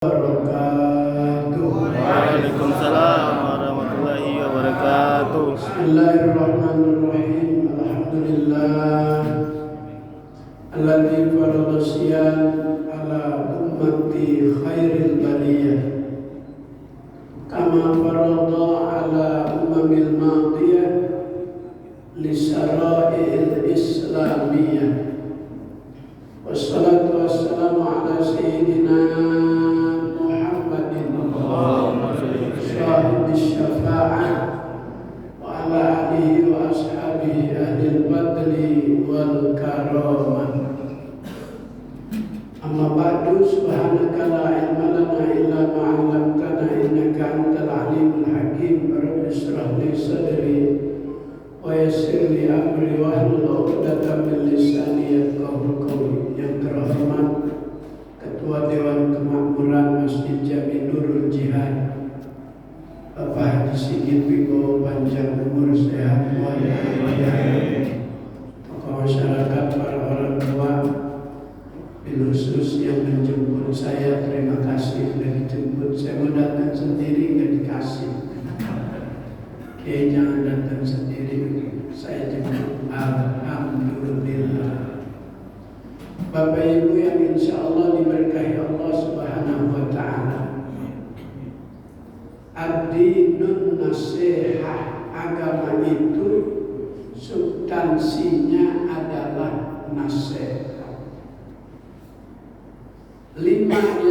wabarakatuh. Waalaikumsalam warahmatullahi wabarakatuh. Bismillahirrahmanirrahim. Alhamdulillah alladzi farada siyam ala ummati khairil bariyah kama farada ala ummil madiyah li syara'il islamiyah. Wassalatu wassalamu ala sayyidina صاحب الشفاعة وعلى آله وأصحابه أهل الفضل والكرامة. أما بعد سبحانك لا علم لنا إلا ما علمتنا إنك أنت العليم الحكيم. رب اشرح لي صدري ويسر لي أمري واحلل عقدة من لساني يفقهوا قولي. Yang terhormat Ketua Dewan Kemakmuran Masjid Jami Nurul Jihad Bapak Haji Sigit Wibowo, panjang umur, sehat walafiat. Tokoh masyarakat, para orang tua, bil khusus yang menjemput saya, terima kasih sudah dijemput. Saya mau datang sendiri nggak dikasih. Oke, jangan datang sendiri, saya jemput. Alhamdulillah. Bapak Ibu yang insya Allah diberkahi Allah Subhanahu wa Ta'ala. Ad-dinun nasihah, agama itu substansinya adalah nasihat. 5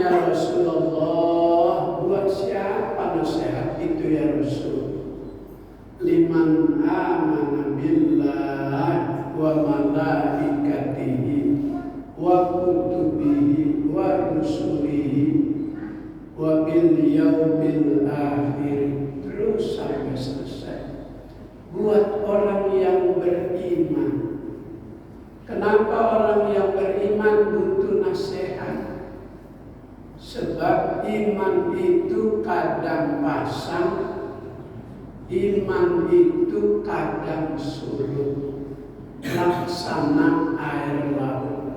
ya Rasulullah, buat siapa nasihat itu ya Rasul? Liman amana billah wa malaikatihi wa kutubihi wa rusulihi wa bil yaumil akhir, terus sampai selesai. Buat orang yang beriman. Kenapa orang yang beriman butuh nasihat? Sebab iman itu kadang pasang, iman itu kadang surut, laksana air laut.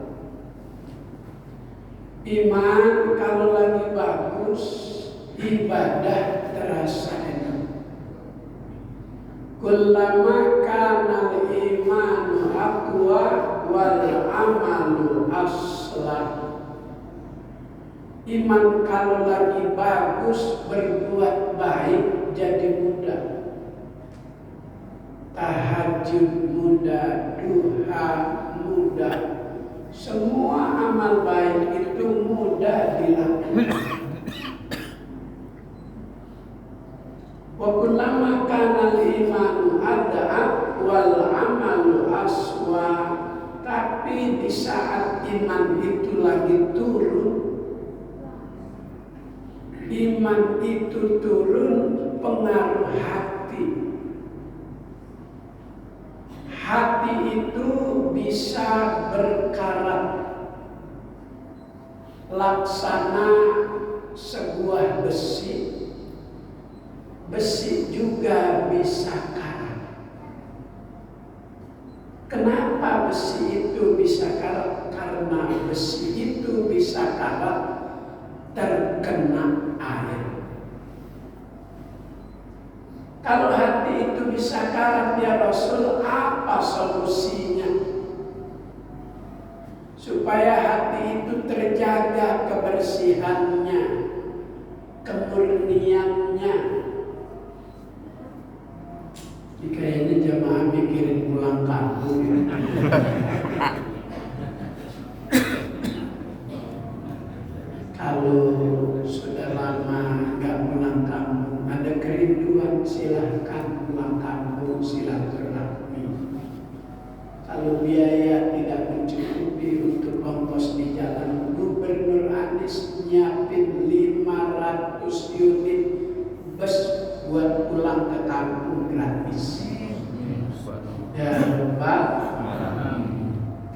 Iman kalau lagi bagus, ibadah terasa enak. Kullama kana al-imanu aqwa wal amalu aslah. Iman kalau lagi bagus, berbuat baik jadi mudah. Tahajud mudah, duha mudah. Semua amal baik itu mudah dilakukan. Wa kullama kana al-imanu ad'a wal amalu aswa. Tapi di saat iman itu lagi turun, iman itu turun pengaruh hati. Hati itu bisa berkarat laksana sebuah besi. Besi juga bisa karat. Kenapa besi itu bisa karat? Karena besi itu bisa karat terkena air. Kalau hati itu bisa karat ya Rasul, apa solusinya? Supaya hati itu terjaga kebersihannya, kemurniannya. Kayaknya jamaah mikirin pulang kampung. Kalau sudah lama nggak pulang kampung, ada kerinduan, silahkan pulang kampung, silaturahmi. Kalau biaya tidak mencukupi untuk ongkos di jalan, Gubernur Anies nyiapin 500 unit bus buat pulang ke kampung gratis. Ya Rabbal,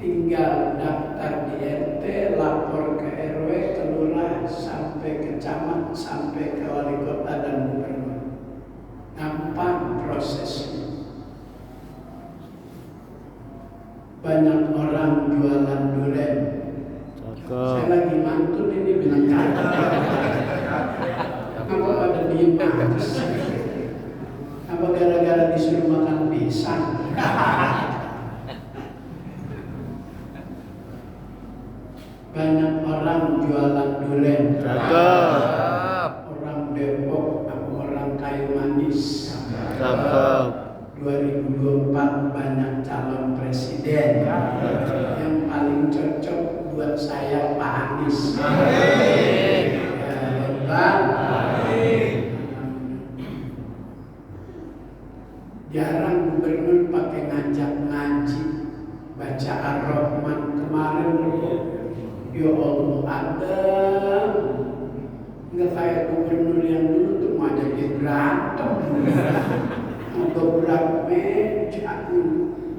tinggal daftar di RT, lapor ke RW, ke lurah, sampai ke camat, sampai ke wali kota dan gubernur. Gampang prosesnya. Banyak orang jualan durian. Saya lagi mantun ini bilang kata. menyimak. Apa gara-gara disuruh makan pisang? Banyak orang jualan durian. Cakep. Orang Depok, aku orang Kayu Manis. Cakep. 2024 banyak calon presiden. Yang paling cocok buat saya Pak Anies. Jarang gubernur pakai ngajak ngaji, baca Ar-Rahman kemarin. Ya Allah, ada nggak kayak gubernur yang dulu tuh ngajakin berantem, beberapa meja.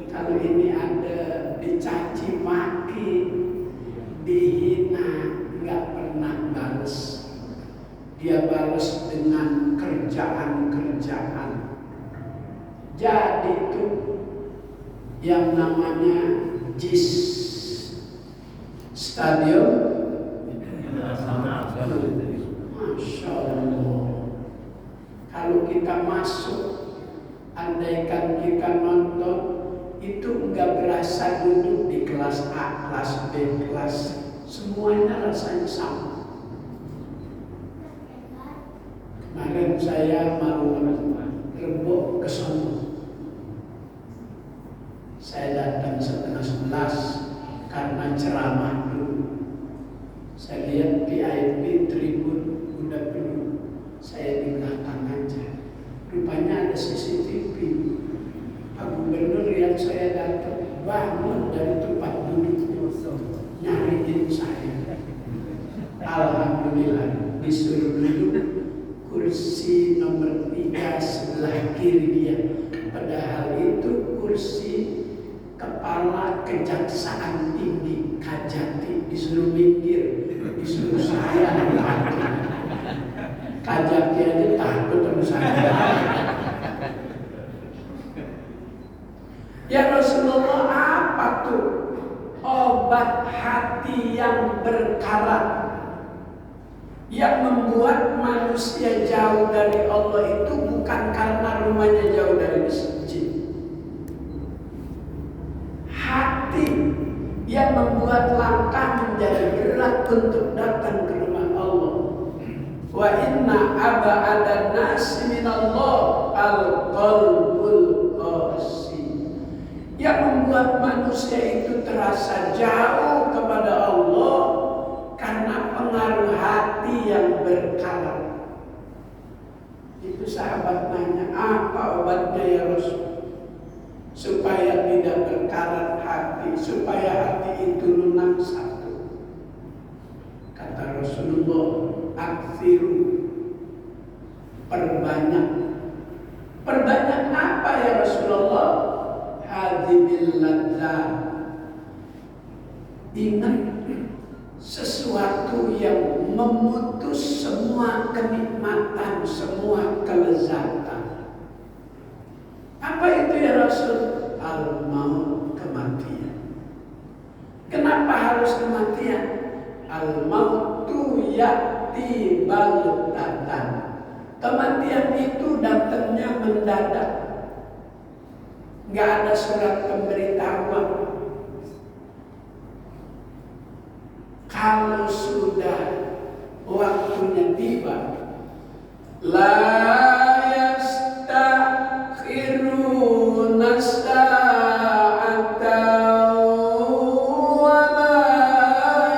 Kalau ini ada dicaci maki, dihina, nggak pernah balas. Dia balas dengan kerjaan-kerjaan. Jadi itu yang namanya JIS Stadium. Masya Allah. Kalau kita masuk, andaikan kita nonton, itu nggak berasa duduk di kelas A, kelas B, kelas semuanya rasanya sama. Kemarin saya mau Rebo ke sana. Saya datang 10:30 karena ceramah dulu. Saya lihat VIP tribun udah penuh. Saya di belakang aja. Rupanya ada CCTV. Pak Gubernur lihat saya datang, bangun dari tempat duduk, nyariin saya. Alhamdulillah disuruh duduk kursi nomor 3 sebelah kiri dia. Padahal itu kursi Kepala Kejaksaan Tinggi Kajati, disuruh minggir, disuruh saya lagi. Kajati aja takut sama saya. Ya Rasulullah, apa tuh obat hati yang berkarat, yang membuat manusia jauh dari Allah itu bukan karena rumahnya jauh dari masjid. Hati yang membuat langkah menjadi berat untuk datang ke rumah Allah. Wa inna aba'adan nasi minallah al-qalbul qasi. Yang membuat manusia itu terasa jauh kepada Allah karena pengaruh hati yang berkarat. Itu sahabat nanya, apa obatnya ya Rasul? Supaya tidak berkarat hati, supaya hati itu lunak satu. Kata Rasulullah, aksiru, perbanyak. Perbanyak apa ya Rasulullah? Hadibil ladzat. Ingat sesuatu yang memutus semua kenikmatan, semua kelezatan. Apa itu ya Rasul? Al-maut, kematian. Kenapa harus kematian? Al-mautu ya'ti baghtatan. Kematian itu datangnya mendadak. Nggak ada surat pemberitahuan. Kalau sudah waktunya tiba, la yastakhiruna sa'atan wa la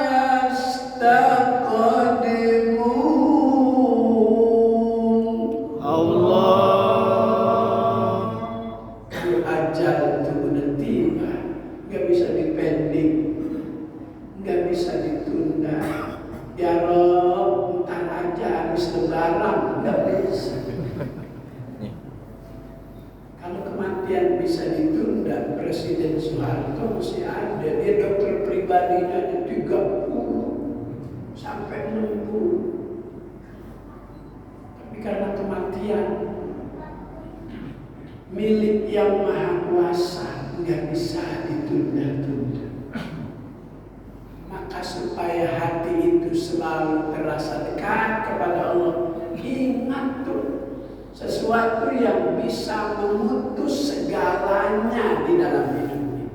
yastaqdimun. Allah. Kalau ajal itu udah tiba, nggak bisa dipending, nggak bisa ditunda. Ya Rob, ntar aja habis lebaran, nggak bisa. Kalau kematian bisa ditunda, Presiden Soeharto masih ada. Dia dokter pribadinya ada 30 sampai 60. Tapi karena kematian milik yang maha kuasa, nggak bisa ditunda-tunda. Maka supaya hati itu selalu terasa dekat dekat kepada Allah. Ingat tuh, sesuatu yang bisa memutus segalanya di dalam hidup ini.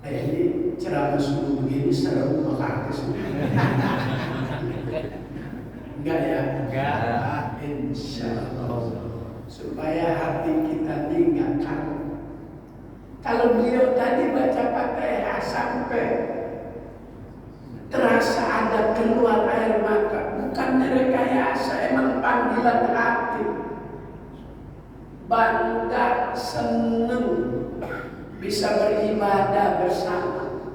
Ini ceramah subuh begini serem maka enggak ya? Enggak. Insya Allah. Supaya hati kita diingatkan. Kalau beliau tadi baca Fatihah sampai terasa ada keluar air mata, bukan rekayasa, emang panggilan hati. Bangga, seneng bisa beribadah bersama.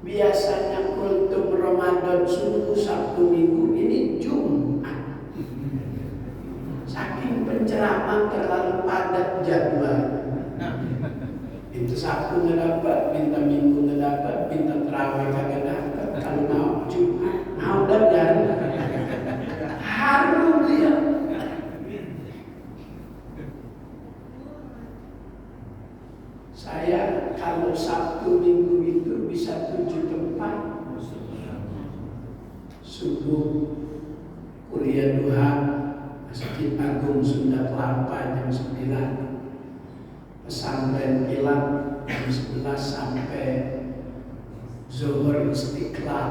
Biasanya kultum Ramadan subuh Sabtu Minggu, ini Jumat. Saking penceramah terlalu padat jadwal. Itu Sabtu nggak dapat, minta Minggu nggak dapat, minta terawih kagak dapat. Kalau mau Jumat, mau dan harum dia. Saya kalau Sabtu Minggu itu bisa 7 tempat. Subuh kuliah duha Masjid Agung Sunda Kelapa jam 9. Pesantren Kilat jam 11 sampai Zuhur Istiqlal,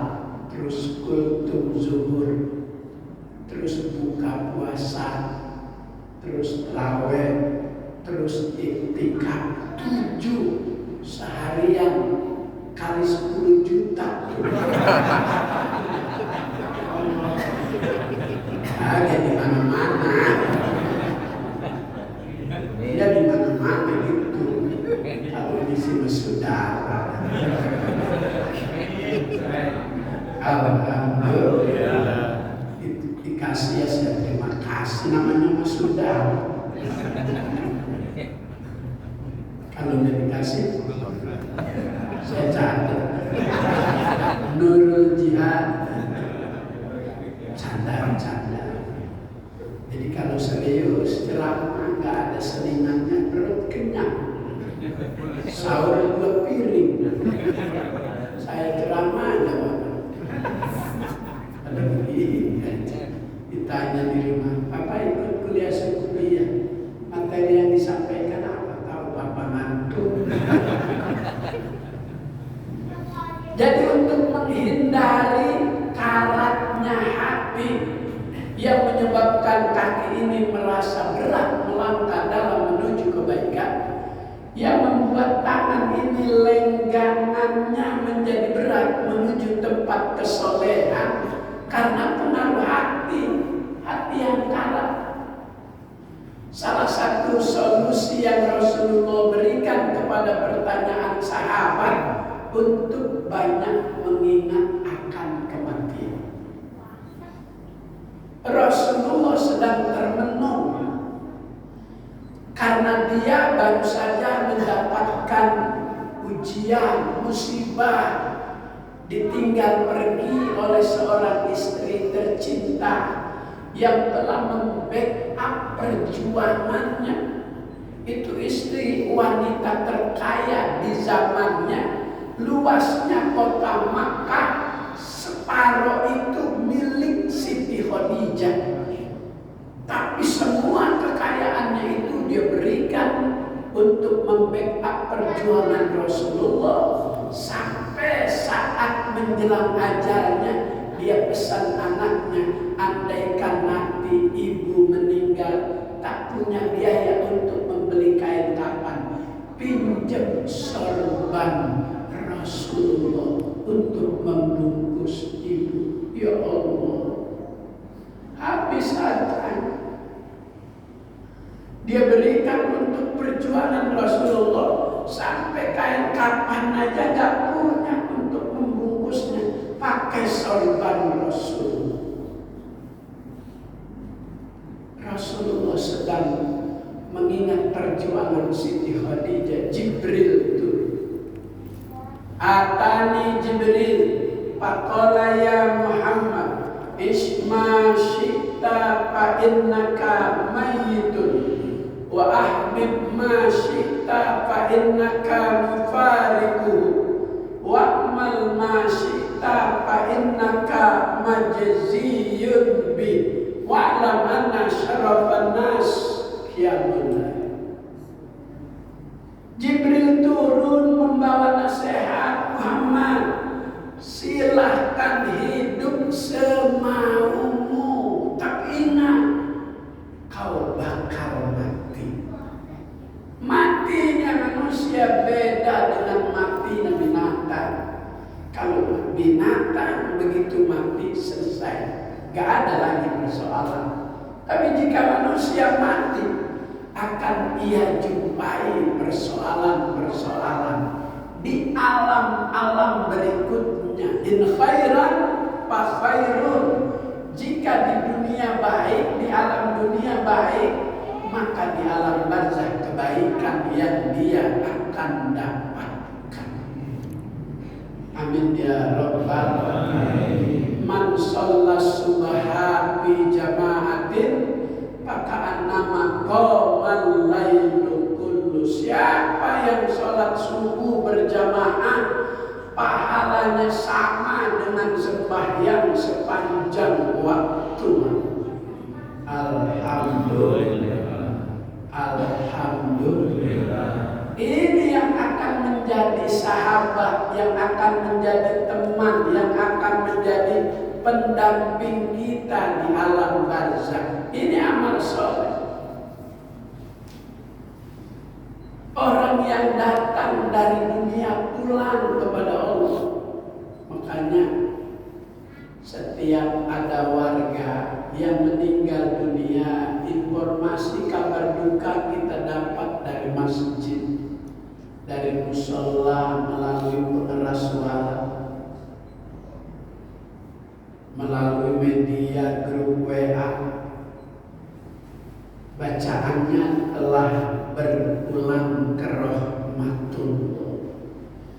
terus kultum zuhur, terus buka puasa, terus tarawih, terus iktikaf 7 seharian kali 10 juta. Ada di mana-mana. Dia di mana-mana gitu. Kalau di sini saudara. Alhamdulillah. Dikasih ya saya terima kasih, namanya mas saudara. Kalau nggak dikasih, saya catat. Nurul Jihad. Canda. Jadi kalau serius ceramah nggak ada selingannya, perut kenyang. Sahur 2 piring. Saya ceramah aja Bapak. Ada begini ditanya di rumah, Papa ikut kuliah sekuliah, materi yang disampaikan apa? Tahu Bapak ngantuk. Jadi untuk menghindari karatnya hati yang menyebabkan kaki ini merasa berat melangkah dalam menuju kebaikan, yang membuat tangan ini lenggangannya menjadi berat menuju tempat kesolehan karena pengaruh hati yang kalah. Salah satu solusi yang Rasulullah berikan kepada pertanyaan sahabat untuk banyak mengingat akan kematian. Rasulullah sedang termenung karena dia baru saja mendapatkan ujian, musibah, ditinggal pergi oleh seorang istri tercinta yang telah membackup perjuangannya. Itu istri wanita terkaya di zamannya. Luasnya kota Makkah separuh itu milik Siti Khadijah. Tapi semua kekayaannya itu dia berikan untuk membackup perjuangan Rasulullah. Sampai saat menjelang ajalnya, dia pesan anaknya, andaikan nanti ibu meninggal tak punya biaya untuk membeli kain kafan, pinjam sorban Rasulullah untuk membungkus ibu. Ya Allah, habis hartanya dia berikan untuk perjuangan Rasulullah, sampai kain kafan aja gak punya untuk membungkusnya, pakai sorban Rasulullah. Rasulullah sedang mengingat perjuangan Siti Khadijah. Jibril itu Atani Jibril faqala ya Muhammad isma syi'ta fa innaka mayyitun wa ahbib ma syi'ta fa innaka mufariquhu wa Fa'amal ma syi'ta fa innaka majziyun bi wa'lam anna syarafan nas qiyamul. Jibril turun membawa nasihat, Muhammad, silahkan hidup semaumu, tapi ingat, kau bakal mati. Matinya manusia beda dengan matinya binatang. Kalau binatang begitu mati selesai, gak ada lagi persoalan. Tapi jika manusia mati, akan ia jumpai persoalan-persoalan di alam-alam berikutnya. In khairan fa khairun. Jika di dunia baik, di alam dunia baik, maka di alam barzakh kebaikan yang dia akan dapatkan. Amin ya rabbal alamin. Man shalla subha fi jama'atin faka'annama qamal lailu kullu. Siapa yang sholat subuh berjamaah, pahalanya sama dengan sembahyang sepanjang waktu. Alhamdulillah. Alhamdulillah. Ini yang akan menjadi sahabat, yang akan menjadi teman, yang akan menjadi pendamping kita di alam barzakh. Ini amal soleh. Orang yang datang dari dunia pulang kepada Allah. Makanya setiap ada warga yang meninggal dunia, informasi kabar duka kita dapat dari masjid, dari mushola, melalui pengeras suara, melalui media grup WA. Bacaannya telah berulang ke rahmatullah.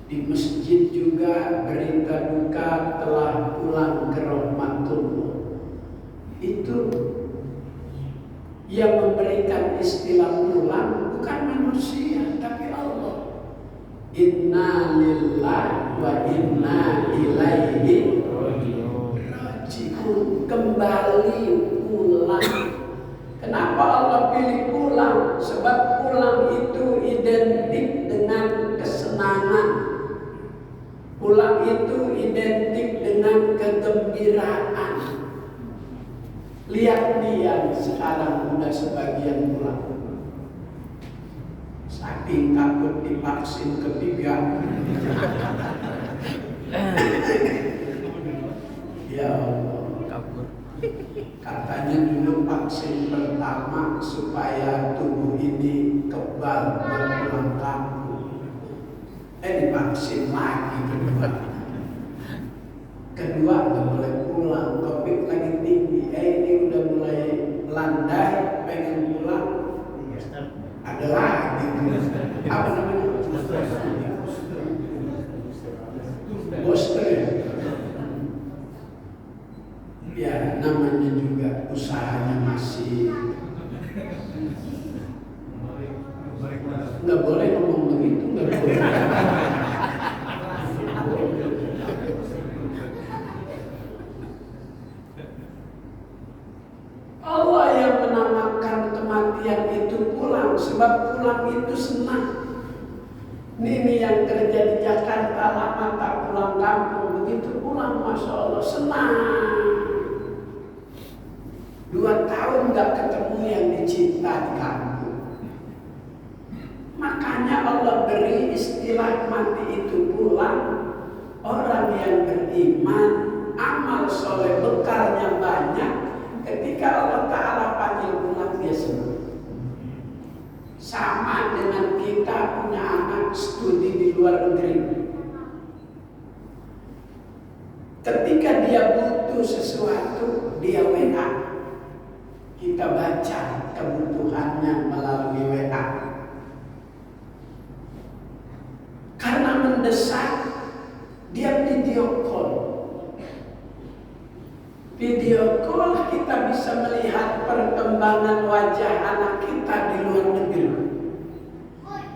Di masjid juga berita duka telah pulang ke rahmatullah. Itu yang memberikan istilah pulang bukan manusia tapi Allah. Inna lillahi wa inna ilaihi raji'un. Kembali pulang. Kenapa Allah pilih pulang? Sebab pulang itu identik dengan kesenangan. Pulang itu identik dengan kegembiraan. Lihat dia sekarang udah sebagian pulang. Saking takut divaksin ketiga. Ya Allah. Katanya dulu vaksin pertama supaya tubuh ini kebal berpulang kampung. Divaksin lagi kedua udah mulai pulang, COVID lagi tinggi. Ini udah mulai landai, pengen pulang. Ada lagi apa namanya? Booster ya? Ya namanya juga usahanya masih nggak boleh ngomong begitu, nggak boleh. Allah yang menamakan kematian itu pulang, sebab pulang itu senang. Ini yang kerja di Jakarta lama tak pulang kampung, begitu pulang Masya Allah senang. 2 tahun gak ketemu yang dicinta di kampung. Makanya Allah beri istilah mati itu pulang. Orang yang beriman, amal soleh bekalnya banyak. Ketika Allah Ta'ala panggil pulang dia senang. Sama dengan kita punya anak studi di luar negeri. Ketika dia butuh sesuatu, dia WA. Kita baca kebutuhannya melalui WA. Karena mendesak, dia video call. Video call kita bisa melihat perkembangan wajah anak kita di luar negeri.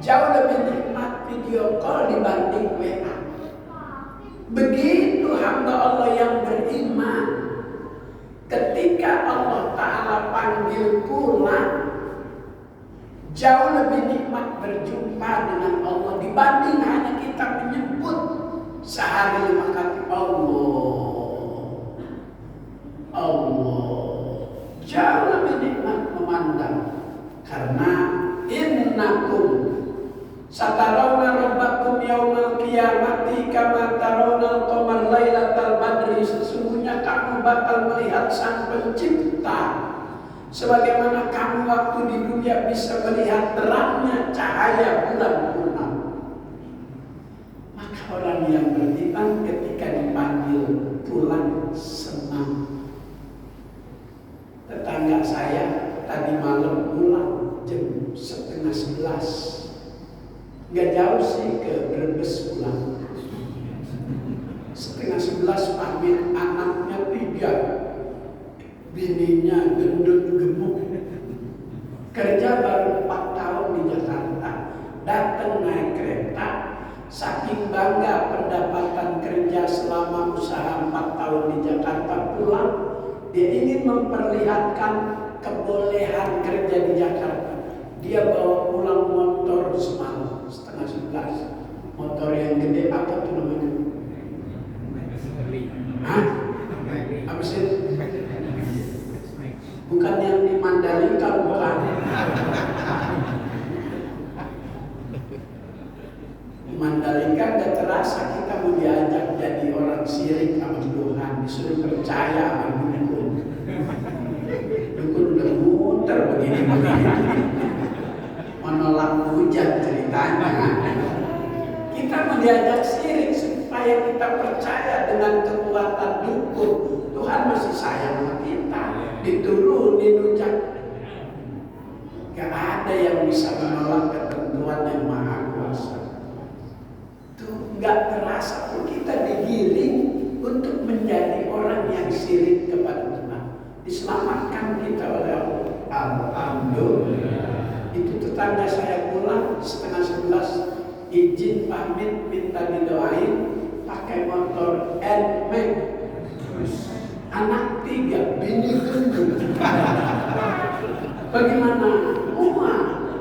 Jauh lebih nikmat video call dibanding WA. ketika Allah Ta'ala panggil pulang, jauh lebih nikmat berjumpa dengan Allah dibanding hanya kita menyebut sehari 5 kali Allah. Jauh lebih nikmat memandang, karena innakum satarawna rabbakum yaumal qiyamati kama tarawna al-qamar lailatal badri. Sesungguhnya kamu bakal melihat Sang Pencipta sebagaimana kamu waktu di dunia bisa melihat terangnya cahaya bulan purnama. Maka orang yang beriman ketika dipanggil pulang senang. Tetangga saya tadi malam pulang jam 10:30. Gak jauh sih ke Brebes pulang. 10:30 pamit, anaknya 3, bininya gendut gemuk, kerja baru 4 tahun di Jakarta, datang naik kereta, saking bangga pendapatan kerja selama usaha 4 tahun di Jakarta, pulang dia ingin memperlihatkan kebolehan kerja di Jakarta. Dia bawa pulang motor semalam 10:30, motor yang gede, apa tuh namanya? Hah? Apa sih? Bukan yang di Mandalika, bukan. Di Mandalika gak terasa kita mau diajak jadi orang syirik sama Tuhan, disuruh percaya sama dukun. Dukun udah muter begini-begini, menolak hujan ceritanya. Kita mau diajak syirik supaya kita percaya dengan kekuatan dukun. Tuhan masih sayang sama kita, diturunin hujan. Gak ada yang bisa menolak ketentuan yang maha kuasa. Tuh gak terasa pun kita digiring untuk menjadi orang yang syirik kepada Tuhan. Diselamatkan kita oleh Allah. Alhamdulillah. Itu tetangga saya pulang 10:30, izin pamit minta didoain pakai motor NMAX, anak 3, bini gendut. Bagaimana?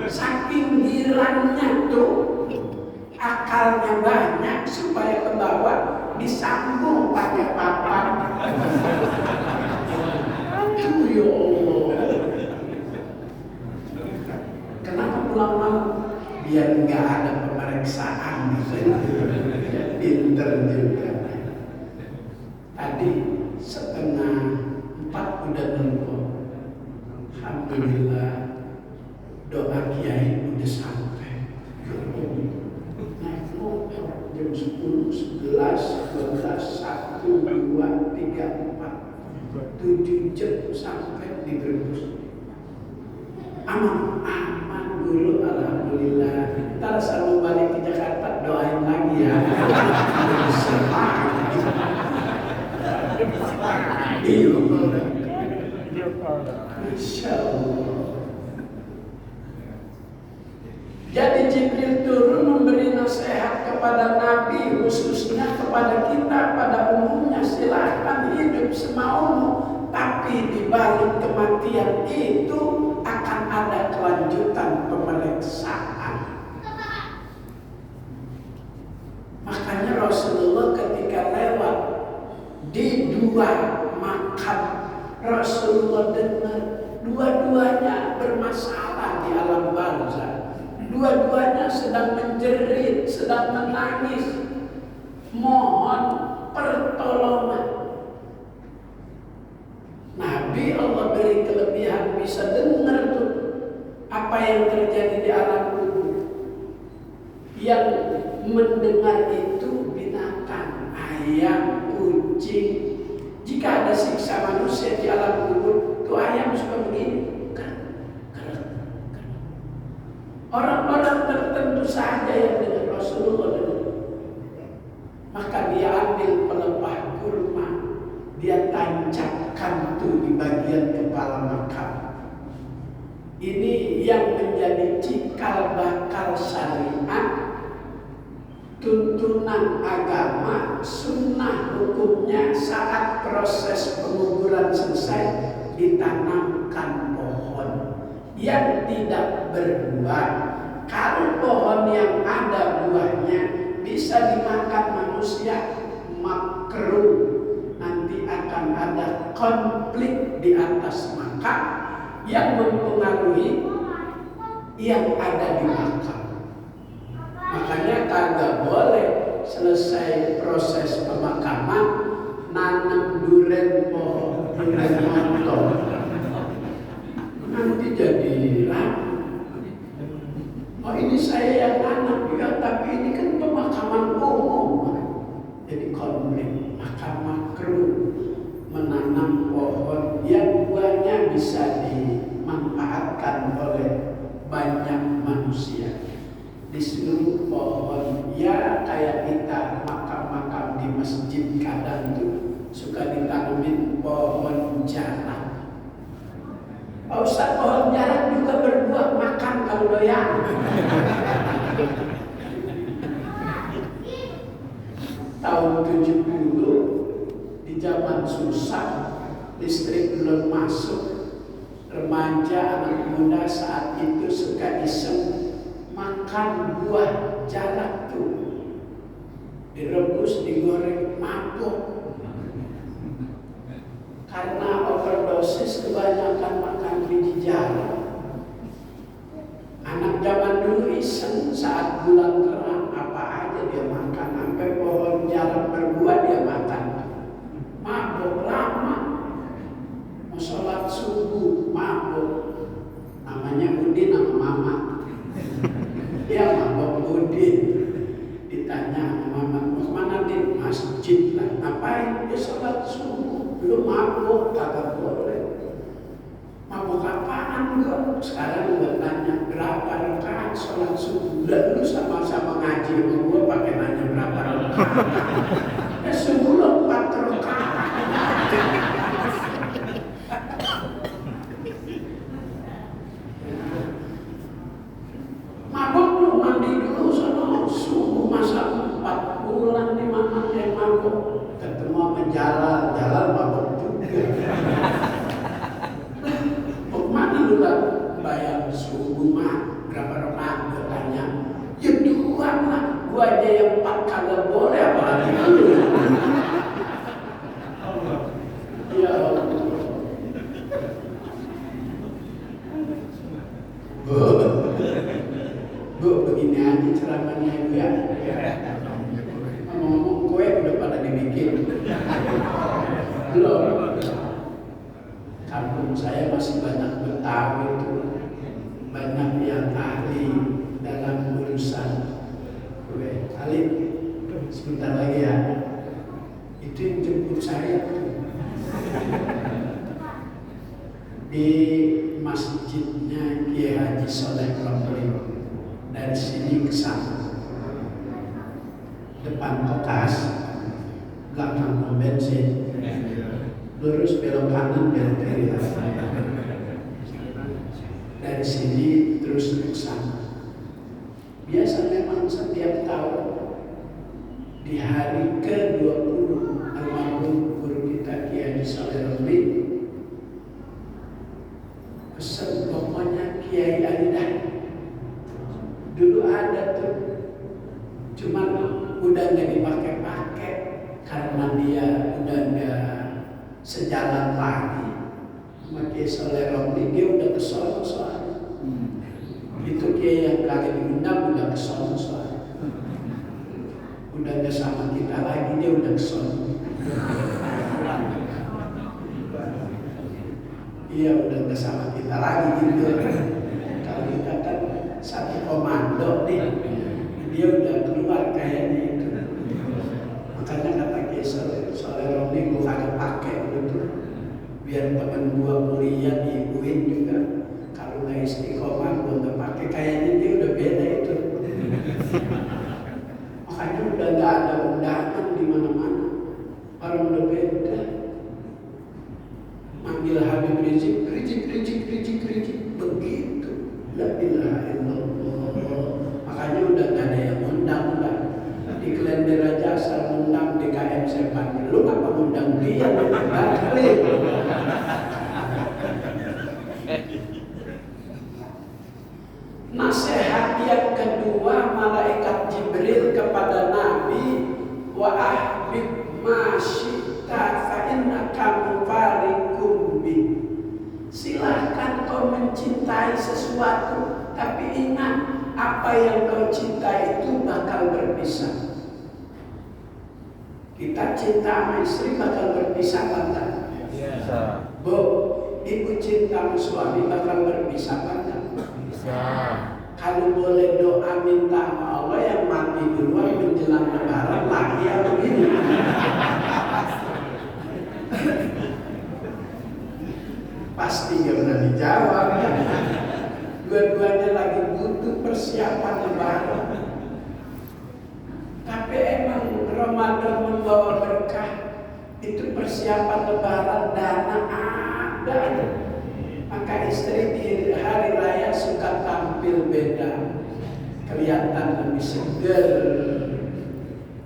Saking girangnya tuh, akalnya banyak supaya ke bawah disambung pakai papan. Aduh ya Allah. Kenapa pulang malam? Biar nggak ada pemeriksaan gitu. Pinter juga. Tadi 3:30 udah nelpon. Alhamdulillah, doa kiai udah sampai. Naik motor jam 10, 11, 12, 1, 2, 3, 4, 7 jam sampai di Brebes. Aman dulu, alhamdulillah. Ntar sama balik ke Jakarta doain lagi ya. Insya Allah. Jadi Jibril turun memberi nasihat kepada Nabi, khususnya kepada kita pada umumnya, silahkan hidup semaumu, tapi di balik kematian itu akan ada kelanjutan pemeriksaan. Makanya Rasulullah ketika lewat di 2 makam, Rasulullah dengar dua-duanya bermasalah di alam barzakh. Dua-duanya sedang menjerit, sedang menangis, mohon pertolongan. Nabi Allah beri kelebihan bisa dengar tuh apa yang terjadi di alam kubur. Yang mendengar itu binatang, ayam, kucing. Jika ada siksa manusia di alam kubur, tuh ayam suka begini. Orang-orang tertentu saja yang dengan Rasulullah dengar. Maka dia ambil pelepah kurma, dia tancapkan tuh di bagian kepala makam. Ini yang menjadi cikal bakal syariat, tuntunan agama, sunnah hukumnya saat proses penguburan selesai. ditanamkan pohon yang tidak berbuah. Kalau pohon yang ada buahnya bisa dimakan manusia, makruh. Nanti akan ada konflik di atas makan yang mempengaruhi yang ada di makan. Makanya kagak boleh selesai proses pemakaman nanam duren pohon duren montong. Nanti jadi rapuh. Oh ini saya yang nanam juga, tapi ini kan pemakaman umum. Jadi konflik, maka makruh menanam pohon yang buahnya bisa dimanfaatkan oleh banyak manusia. Disuruh pohon ya kayak kita makam-makam di masjid kadang tuh suka ditanamin pohon jarak. Pak Ustaz, pohon jarak juga berbuah, makan kalau doyan. Tahun 70 di zaman susah, listrik belum masuk, remaja anak muda saat itu suka iseng makan buah jarak tuh, direbus, digoreng, mabuk. Karena overdosis kebanyakan makan biji jarak. Anak zaman dulu iseng saat bulan terang apa aja dia makan, sampai pohon jarak berbuah dia makan. Mabuk lama, mau sholat subuh mabuk. Namanya Udin sama Mama. Dia mabuk Udin. Ditanya sama Mama, mau kemana Din? Masjid lah. Ngapain? Dia sholat subuh. Lu mabuk, kagak boleh. Mabuk apaan kok? Sekarang gue tanya berapa rakaat sholat subuh. Udah lu sama-sama ngaji sama gue pakai nanya berapa rakaat. Ya subuh lo 4 rakaat. Mabuk lu mandi dulu sana subuh, masa 4 bulan nih mama yang mabuk. Ketemu sama jalan mabuk juga. Mana lu kan bayar subuh mah berapa rakaat? Gue tanya, ya 2 lah. Gue aja yang 4 kagak boleh, apalagi lu. Ya Allah. Bu, begini aja ceramahnya ibu ya. Ngomong-ngomong kue udah pada dibikin. Belum. Kampung saya masih banyak Betawi itu, banyak yang ahli dalam urusan kue. Alif, sebentar lagi ya. Itu yang jemput saya di masjidnya Kiai Haji Soleh Romli. Dari sini ke sana, depan Kokas, belakang pom bensin. Lurus belok kanan, belok kiri. Dari sini terus ke sana. Biasa memang setiap tahun di hari ke-20 almarhum guru kita Kiai Haji Soleh Romli pesan pokoknya Kiai Alidah. Dulu ada tuh, cuman udah nggak dipakai-pakai karena dia udah nggak sejalan lagi. Kiai Soleh Romli dia udah kesono soalnya. Itu Kiai yang kagak diundang udah kesono soalnya. Udah nggak sama kita lagi, dia udah kesono. Iya udah nggak sama kita lagi gitu. Kalau kita kan satu komando nih, dia udah keluar kayaknya itu. Makanya kata Kiai Soleh Romli gue kagak pakai gitu. Biar temen gue kuliah di UIN juga, kalau nggak istiqomah gue nggak pakai. Kayaknya dia udah beda itu. Makanya udah nggak ada undangan di mana-mana. Orang udah beda. Manggil Habib Rizik begitu. La ilaha illallah. Makanya udah nggak ada yang undang lah. Di Klender aja asal undang DKM saya panggil. Lu apa undang dia? Kali. syi'ta fa innaka mufariqun bi. Silahkan kau mencintai sesuatu, tapi ingat apa yang kau cintai itu bakal berpisah. Kita cinta sama istri bakal berpisah apa enggak? Bisa. Bu, ibu cinta sama suami bakal berpisah apa enggak? Bisa. Kalau boleh doa minta sama Allah yang mati duluan menjelang lebaran lagi ya begini. Pasti gak pernah dijawab ya. Dua-duanya lagi butuh persiapan lebaran. Tapi emang Ramadan membawa berkah. Itu persiapan lebaran, dana ada. Maka istri di hari raya suka tampil beda, kelihatan lebih seger.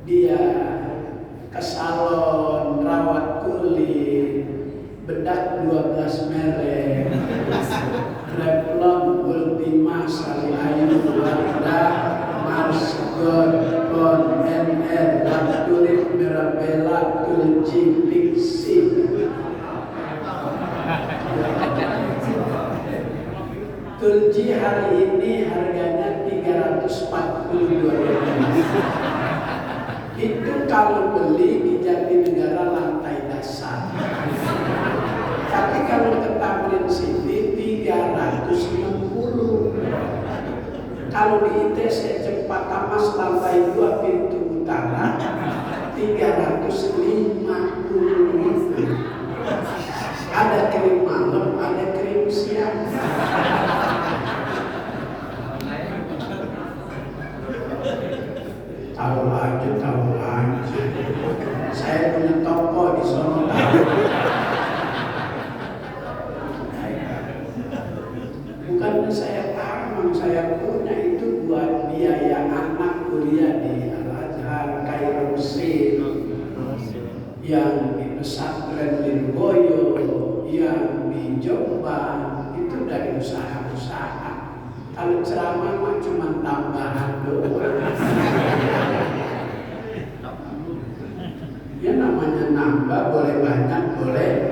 Dia ke salon, rawat kulit, bedak 12 merek, Revlon, Ultima, Sari Ayu, Wardah, Mars, God, Pon, NR, Tulip, Mirabella, Tulci, Pixie. Tulci hari ini harganya 342.000. Itu kalau beli di Jatinegara lantai dasar. Tapi kalau ke Tamrin City 360. Kalau di ITC Cempaka Mas lantai 2 pintu utara 350. Ada krim malam, ada krim siang. Tahu aja. Saya punya toko di sono. Bukan saya tahu, saya punya itu buat biaya anak kuliah di Al-Azhar, Kairo, Mesir, yang di pesantren Lirboyo, yang di Jombang, itu dari usaha-usaha. Kalau ceramah mah cuma tambahan doang. Ya namanya nambah, boleh banyak, boleh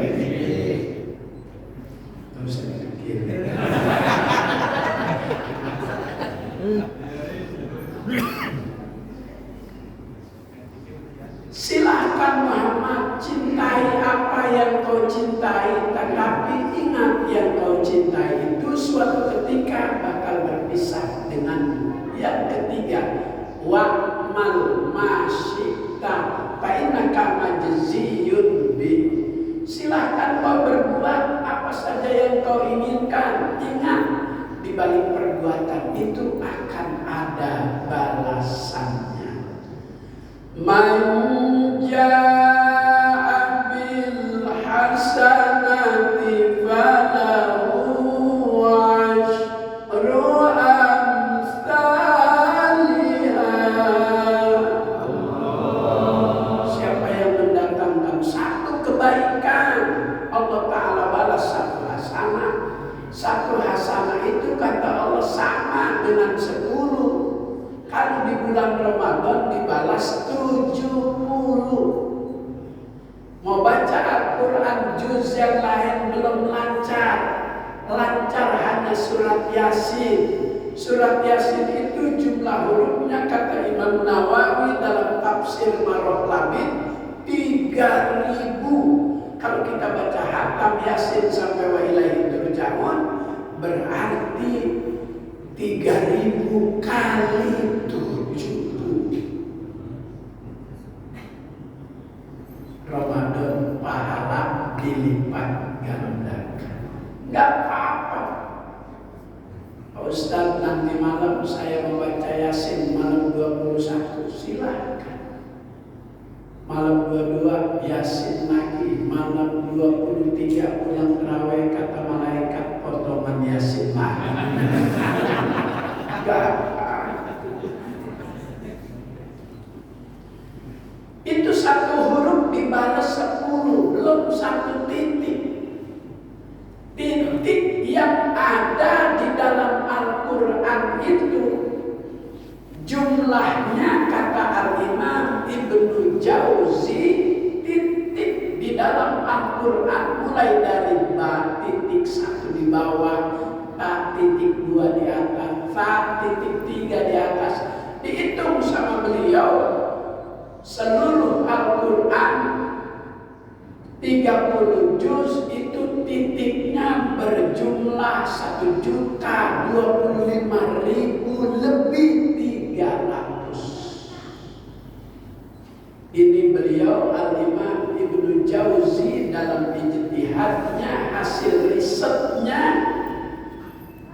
terus saya pikir. Silahkan Muhammad, cintai apa yang kau cintai, tetapi ingat yang kau cintai itu suatu ketika bakal berpisah denganmu. Yang ketiga, wa'mal masyikta fa innaka majziyun bi. Silahkan kau berbuat apa saja yang kau inginkan. Ingat, di balik perbuatan itu akan ada balasannya. Man jaa bil hasanati falahu asyru amsalha. Siapa yang mendatangkan satu kebaikan, Allah Ta'ala balas satu hasanah. Satu hasanah itu kata Allah sama dengan 10. Kalau di bulan Ramadan dibalas 70. Mau baca Al-Quran juz yang lain belum lancar. Lancar hanya surat Yasin. Surat Yasin itu jumlah hurufnya kata Imam Nawawi dalam tafsir Marot Labid 3.000. Kalau kita baca hatam Yasin sampai wa ilaihi turja'un berarti 3.000 kali 70. Ramadan pahala dilipat gandakan. Enggak apa-apa. Pak Ustaz, nanti malam saya membaca Yasin malam 21, silakan. Malam 22 Yasin lagi, malam 23 pulang terawih kata malaikat potongan Yasin lagi. Itu satu huruf dibalas 10, belum satu titik. Titik yang ada di dalam Al-Quran itu jumlahnya kata Al-Imam Ibnu Jauzi titik dalam Al-Quran mulai dari ba titik 1 di bawah, ba titik 2 di atas, fa titik 3 di atas. Dihitung sama beliau seluruh Al-Quran 30 juz itu titiknya berjumlah 1.025.000 lebih 300. Ini beliau Al-Imam Ibnu Jauzi dalam ijtihadnya, hasil risetnya,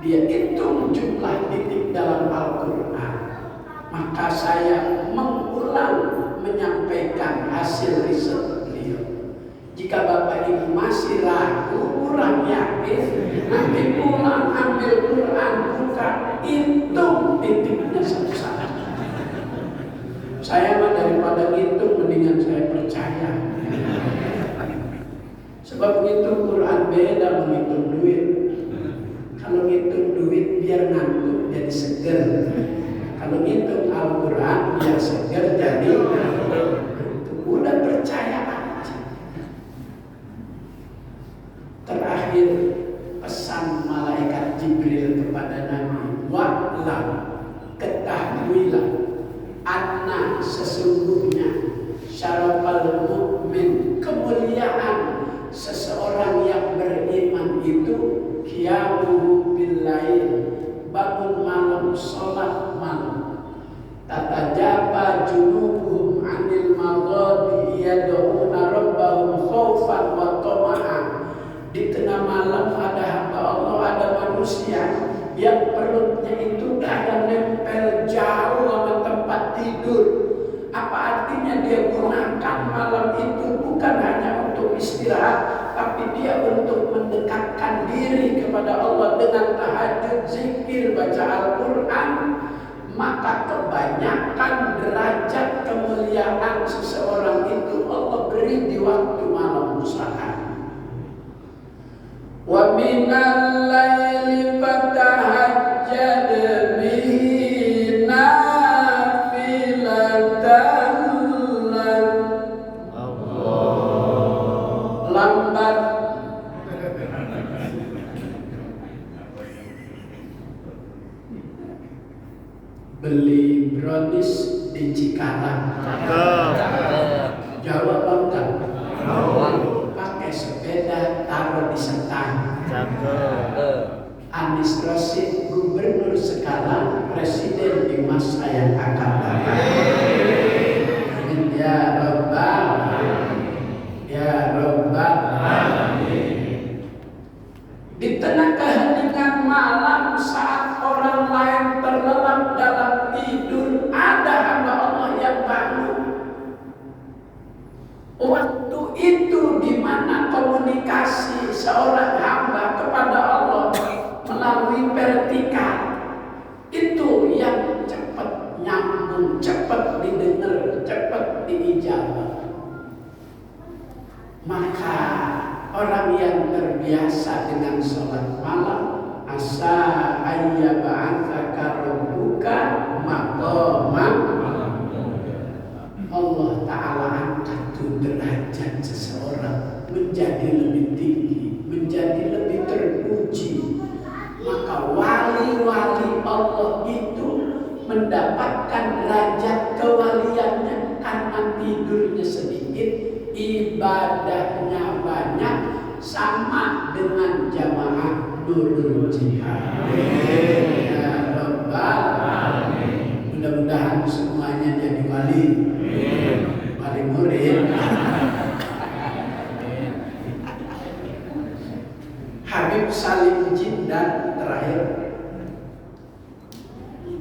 dia hitung jumlah titik dalam Al-Quran. Maka saya mengulang menyampaikan hasil riset beliau. Jika Bapak Ibu masih ragu, kurang yakin, nanti pulang ambil Quran, buka, hitung titiknya satu-satu. Saya mah daripada hitung mendingan saya percaya. Sebab ngitung Quran beda menghitung duit. Kalau ngitung duit biar ngantuk jadi seger. Kalau ngitung Al-Quran biar seger jadi udah percaya aja. Terakhir pesan malaikat Jibril kepada Nabi, wa'lam, ketahuilah, anna sesungguhnya syarafal mu'min, kemuliaan seseorang yang beriman itu qiyamuhu billail, bangun malam, sholat malam, tatajaba junubuhum anil maghadi yad'una rabbahum khaufan wa tama'an. Di tengah malam ada hamba Allah, ada manusia yang perutnya itu kadang nempel jauh sama tempat tidur. Apa artinya dia gunakan malam itu bukan hanya untuk istirahat, tapi dia untuk mendekatkan diri kepada Allah dengan tahajud, zikir, baca Al-Quran. Maka kebanyakan derajat kemuliaan seseorang itu Allah beri di waktu malam usaha. Wa minal laili fatahajjad bihi nafilatan lak. Lambat beli brownies di Cikarang. Jawab apa enggak? Pakai sepeda taruh di setang. Anies Rashid gubernur sekarang, presiden di masa yang akan datang. Ya Rabbal, ya Rabbal. Di tengah keheningan malam saat orang lain terlelap dalam tidur, ada hamba Allah yang bangun. Waktu itu di mana komunikasi seorang hamba kepada Allah melalui vertikal itu yang cepat nyambung, cepat didengar, cepat diijabah. Maka orang yang terbiasa dengan sholat malam, asa ayyaba'atsaka rabbuka maqaman, Allah Ta'ala angkat derajat seseorang menjadi lebih tinggi, menjadi lebih terpuji. Maka wali-wali Allah itu mendapatkan derajat kewaliannya karena tidurnya sedikit, ibadahnya banyak, sama dengan jamaah Nurul Jihad. Ya Rabbal Alamin. Mudah-mudahan semuanya jadi wali. Wali murid. Habib Salim Jindan terakhir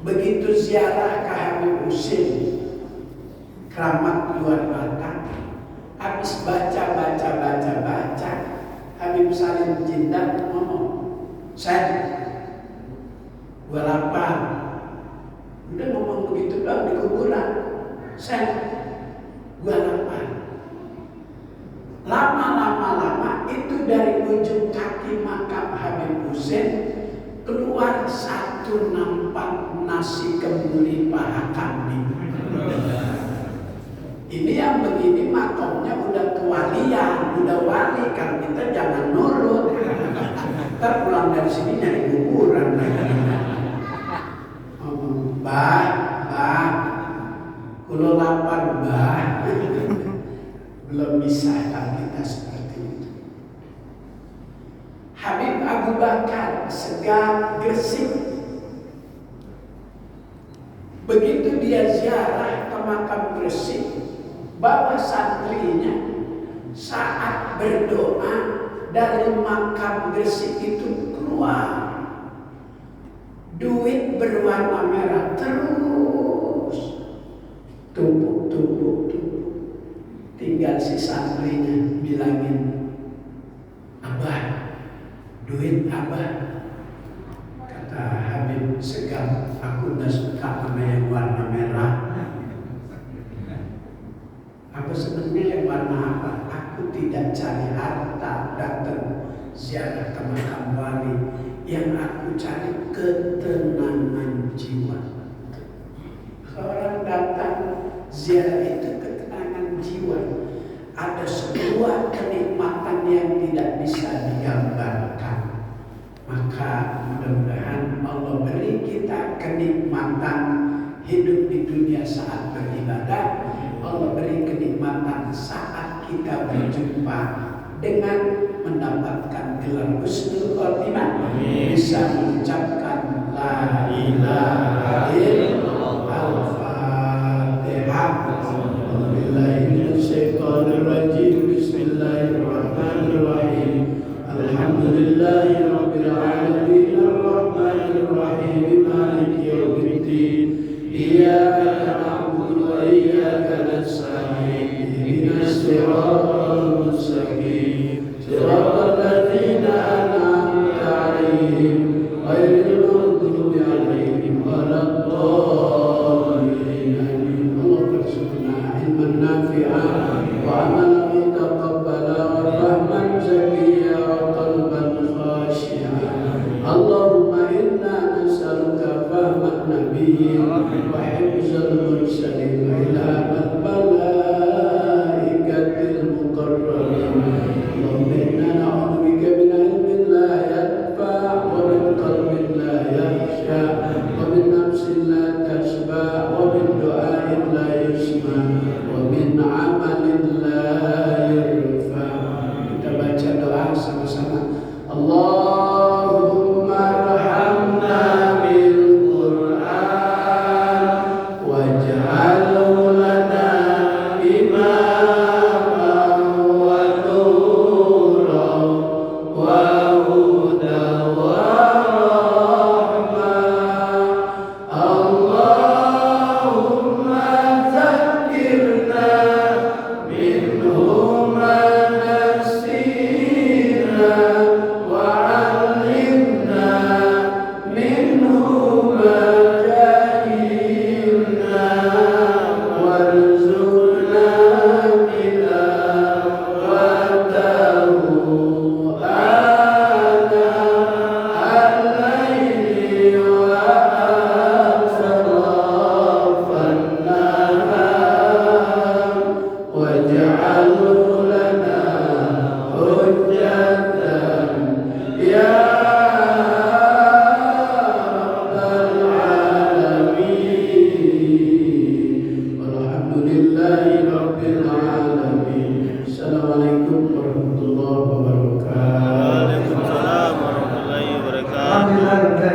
begitu ziarah ke Habib Husin, keramat luar Batak, habis baca, Habib Salim Jindan ngomong, saya 28, udah ngomong begitu doang di kuburan, saya 28. Lama itu dari ujung kaki makam Habib Husin keluar satu nampak nasi kembuli paha kambing. Ini yang begini makamnya udah kewalian, ada wali kan kita jangan nurut. Kita pulang dari sini nyari kuburan. Bah, kulo lapar bah. Belum bisa kan kita seperti itu. Habib Abu Bakar Segar Gresik. Begitu dia ziarah ke makam Gresik, bawa santrinya saat berdoa dari makam Gresik itu keluar duit berwarna merah terus tumpuk. Tinggal si santrinya bilangin, Abah, duit Abah. Kata Habib Segar, aku udah suka sama yang warna merah. Aku senangnya yang warna apa? Aku tidak cari harta, datang ziarah ke makam wali. Yang aku cari ketenangan jiwa. Orang datang ziarah itu ketenangan jiwa. Ada sebuah kenikmatan yang tidak bisa digambarkan. Maka mudah-mudahan Allah beri kita kenikmatan hidup di dunia saat beribadah. Allah beri kenikmatan saat kita berjumpa dengan mendapatkan gelar husnul khotimah, bisa mengucapkan la ilaha illallah. Al-Fatihah. Bismillahirrahmanirrahim.